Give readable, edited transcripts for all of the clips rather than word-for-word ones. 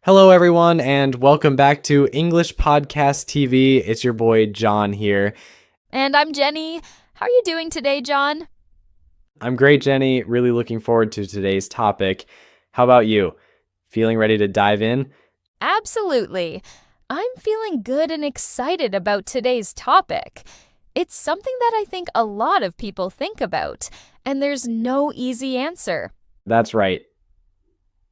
Hello, everyone, and welcome back to English Podcast TV. It's your boy, John, here. And I'm Jenny. How are you doing today, John? I'm great, Jenny. Really looking forward to today's topic. How about you? Feeling ready to dive in? Absolutely. I'm feeling good and excited about today's topic. It's something that I think a lot of people think about, and there's no easy answer. That's right.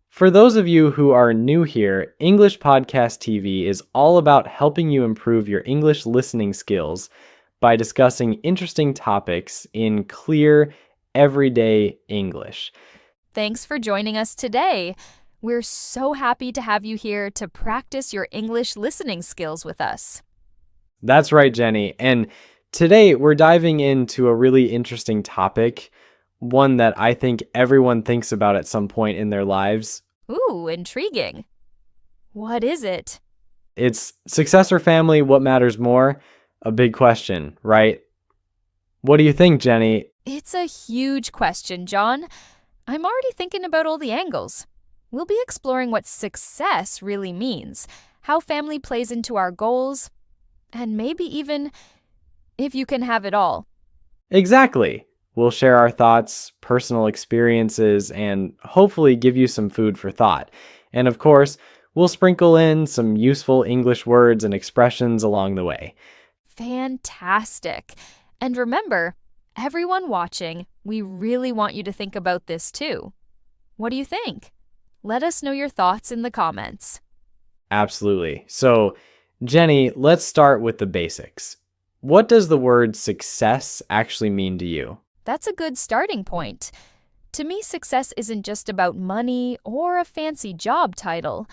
For those of you who are new here, English Podcast TV is all about helping you improve your English listening skills by discussing interesting topics in clear, everyday English. Thanks for joining us today. We're so happy to have you here to practice your English listening skills with us. That's right, Jenny. And today we're diving into a really interesting topic, one that I think everyone thinks about at some point in their lives. Ooh, intriguing. What is it? It's success or family, what matters more? A big question, right? What do you think, Jenny? It's a huge question, John. I'm already thinking about all the angles. We'll be exploring what success really means, how family plays into our goals, and maybe even if you can have it all. Exactly. We'll share our thoughts, personal experiences, and hopefully give you some food for thought. And of course, we'll sprinkle in some useful English words and expressions along the way. Fantastic. And remember, everyone watching, we really want you to think about this too. What do you think? Let us know your thoughts in the comments. Absolutely. So, Jenny, let's start with the basics. What does the word success actually mean to you? That's a good starting point. To me, success isn't just about money or a fancy job title.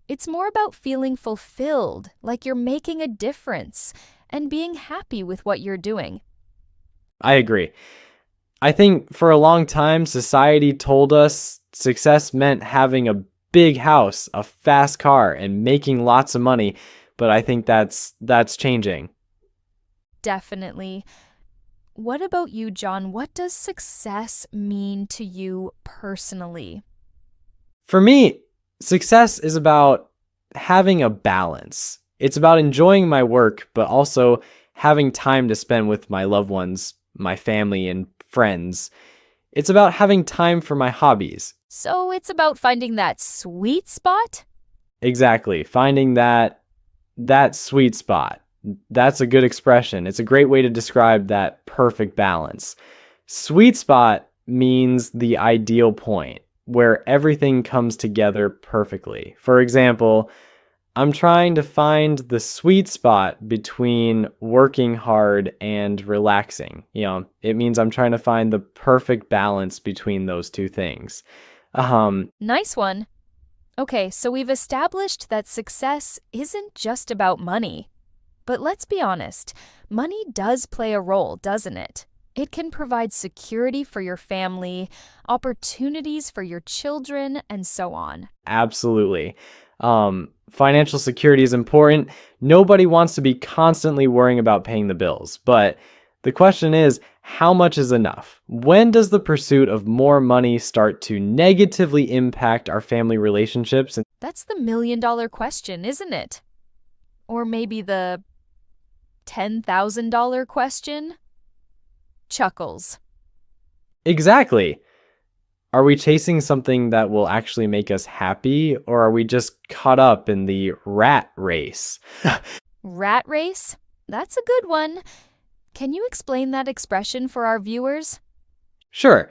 It's more about feeling fulfilled, like you're making a difference, and being happy with what you're doing. I agree. I think for a long time, society told us success meant having a big house, a fast car, and making lots of money, but I think that's changing. Definitely. What about you, John? What does success mean to you personally? For me, success is about having a balance. It's about enjoying my work, but also having time to spend with my loved ones, my family, and friends. It's about having time for my hobbies. So it's about finding that sweet spot? Exactly. Finding that sweet spot. That's a good expression. It's a great way to describe that perfect balance. Sweet spot means the ideal point where everything comes together perfectly. For example, I'm trying to find the sweet spot between working hard and relaxing. It means I'm trying to find the perfect balance between those two things. Nice one. Okay, so we've established that success isn't just about money. But let's be honest, money does play a role, doesn't it? It can provide security for your family, opportunities for your children, and so on. Absolutely. Financial security is important. Nobody wants to be constantly worrying about paying the bills. But the question is, how much is enough? When does the pursuit of more money start to negatively impact our family relationships? That's the million-dollar question, isn't it? Or maybe the $10,000 question? Chuckles. Exactly. Are we chasing something that will actually make us happy, or are we just caught up in the rat race? Rat race? That's a good one. Can you explain that expression for our viewers? Sure.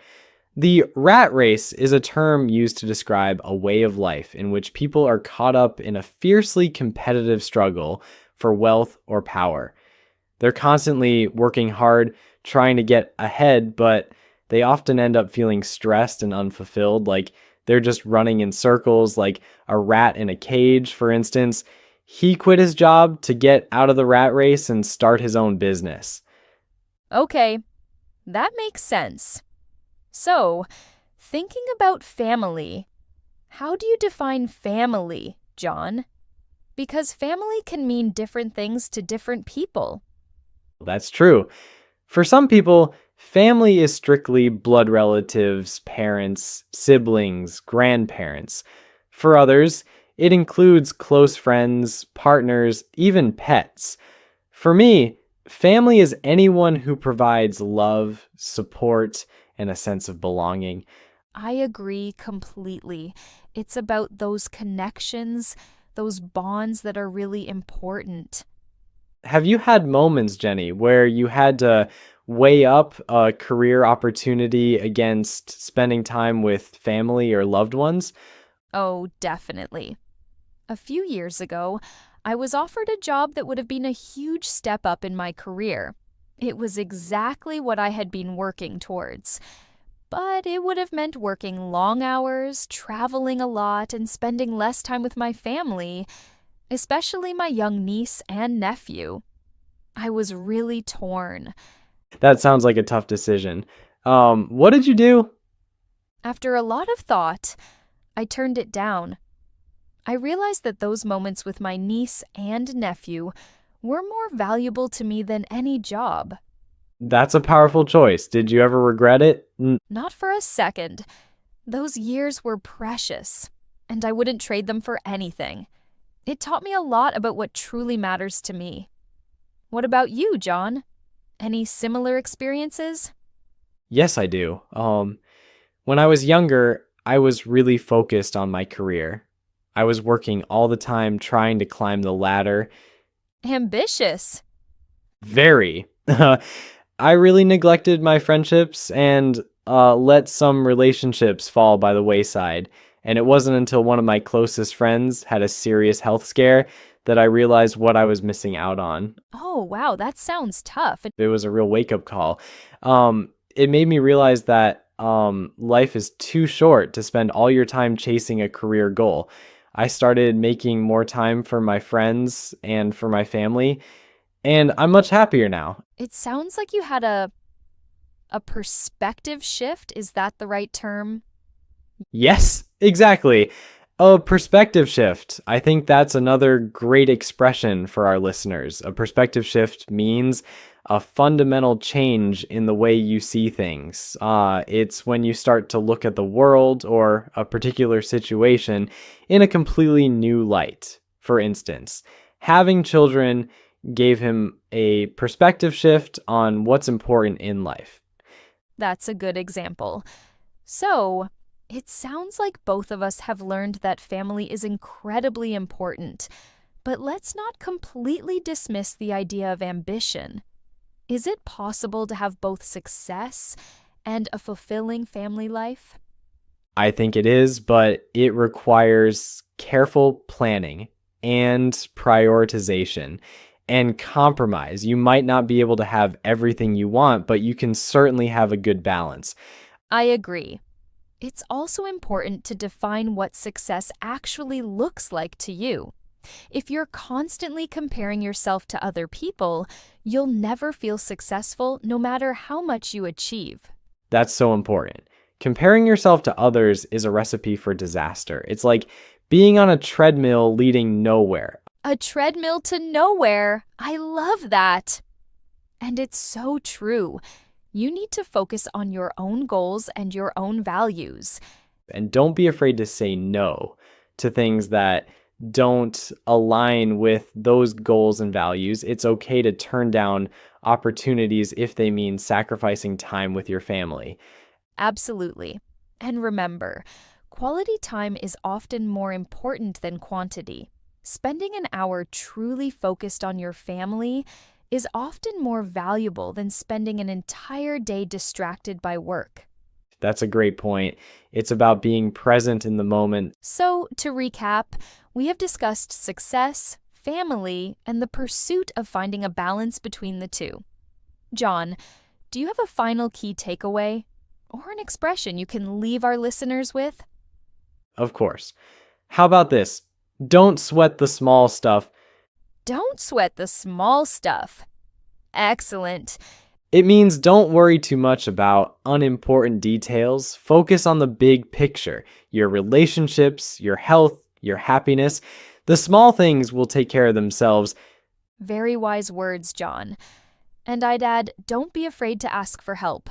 The rat race is a term used to describe a way of life in which people are caught up in a fiercely competitive struggle for wealth or power. They're constantly working hard, trying to get ahead, but they often end up feeling stressed and unfulfilled, like they're just running in circles, like a rat in a cage, for instance. He quit his job to get out of the rat race and start his own business. Okay, that makes sense. So, thinking about family, how do you define family, John? Because family can mean different things to different people. That's true. For some people, family is strictly blood relatives, parents, siblings, grandparents. For others, It includes close friends, partners, even pets. For me, family is anyone who provides love, support, and a sense of belonging. I agree completely. It's about those connections, those bonds that are really important. Have you had moments, Jenny, where you had to weigh up a career opportunity against spending time with family or loved ones? Oh, definitely. A few years ago, I was offered a job that would have been a huge step up in my career. It was exactly what I had been working towards. But it would have meant working long hours, traveling a lot, and spending less time with my family, especially my young niece and nephew. I was really torn. That sounds like a tough decision. What did you do? After a lot of thought, I turned it down. I realized that those moments with my niece and nephew were more valuable to me than any job. That's a powerful choice. Did you ever regret it? Not for a second. Those years were precious, and I wouldn't trade them for anything. It taught me a lot about what truly matters to me. What about you, John? Any similar experiences? Yes, I do. When I was younger, I was really focused on my career. I was working all the time trying to climb the ladder. Ambitious. Very. I really neglected my friendships and let some relationships fall by the wayside. And it wasn't until one of my closest friends had a serious health scare that I realized what I was missing out on. Oh, wow, that sounds tough. It was a real wake-up call. It made me realize that life is too short to spend all your time chasing a career goal. I started making more time for my friends and for my family, and I'm much happier now. It sounds like you had a perspective shift. Is that the right term? Yes, exactly. A perspective shift. I think that's another great expression for our listeners. A perspective shift means a fundamental change in the way you see things. It's when you start to look at the world or a particular situation in a completely new light. For instance, having children gave him a perspective shift on what's important in life. That's a good example. So, it sounds like both of us have learned that family is incredibly important, but let's not completely dismiss the idea of ambition. Is it possible to have both success and a fulfilling family life? I think it is, but it requires careful planning and prioritization and compromise. You might not be able to have everything you want, but you can certainly have a good balance. I agree. It's also important to define what success actually looks like to you. If you're constantly comparing yourself to other people, you'll never feel successful no matter how much you achieve. That's so important. Comparing yourself to others is a recipe for disaster. It's like being on a treadmill leading nowhere. A treadmill to nowhere. I love that. And it's so true. You need to focus on your own goals and your own values. And don't be afraid to say no to things that don't align with those goals and values. It's okay to turn down opportunities if they mean sacrificing time with your family. Absolutely. And remember, quality time is often more important than quantity. Spending an hour truly focused on your family is often more valuable than spending an entire day distracted by work. That's a great point. It's about being present in the moment. So, to recap, we have discussed success, family, and the pursuit of finding a balance between the two. John, do you have a final key takeaway or an expression you can leave our listeners with? Of course. How about this? Don't sweat the small stuff. Don't sweat the small stuff. Excellent. It means don't worry too much about unimportant details. Focus on the big picture, your relationships, your health, your happiness. The small things will take care of themselves. Very wise words, John. And I'd add, don't be afraid to ask for help.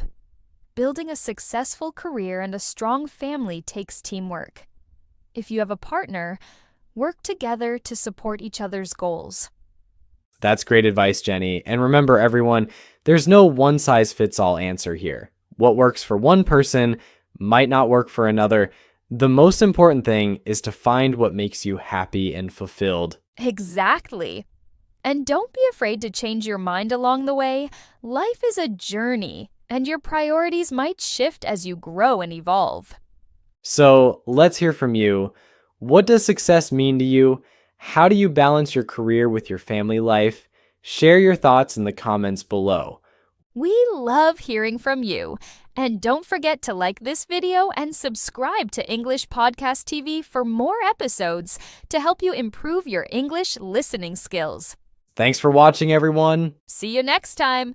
Building a successful career and a strong family takes teamwork. If you have a partner, Work together to support each other's goals. That's great advice, Jenny. And remember, everyone, there's no one-size-fits-all answer here. What works for one person might not work for another. The most important thing is to find what makes you happy and fulfilled. Exactly. And don't be afraid to change your mind along the way. Life is a journey, and your priorities might shift as you grow and evolve. So let's hear from you. What does success mean to you? How do you balance your career with your family life? Share your thoughts in the comments below. We love hearing from you. And don't forget to like this video and subscribe to English Podcast TV for more episodes to help you improve your English listening skills. Thanks for watching, everyone. See you next time.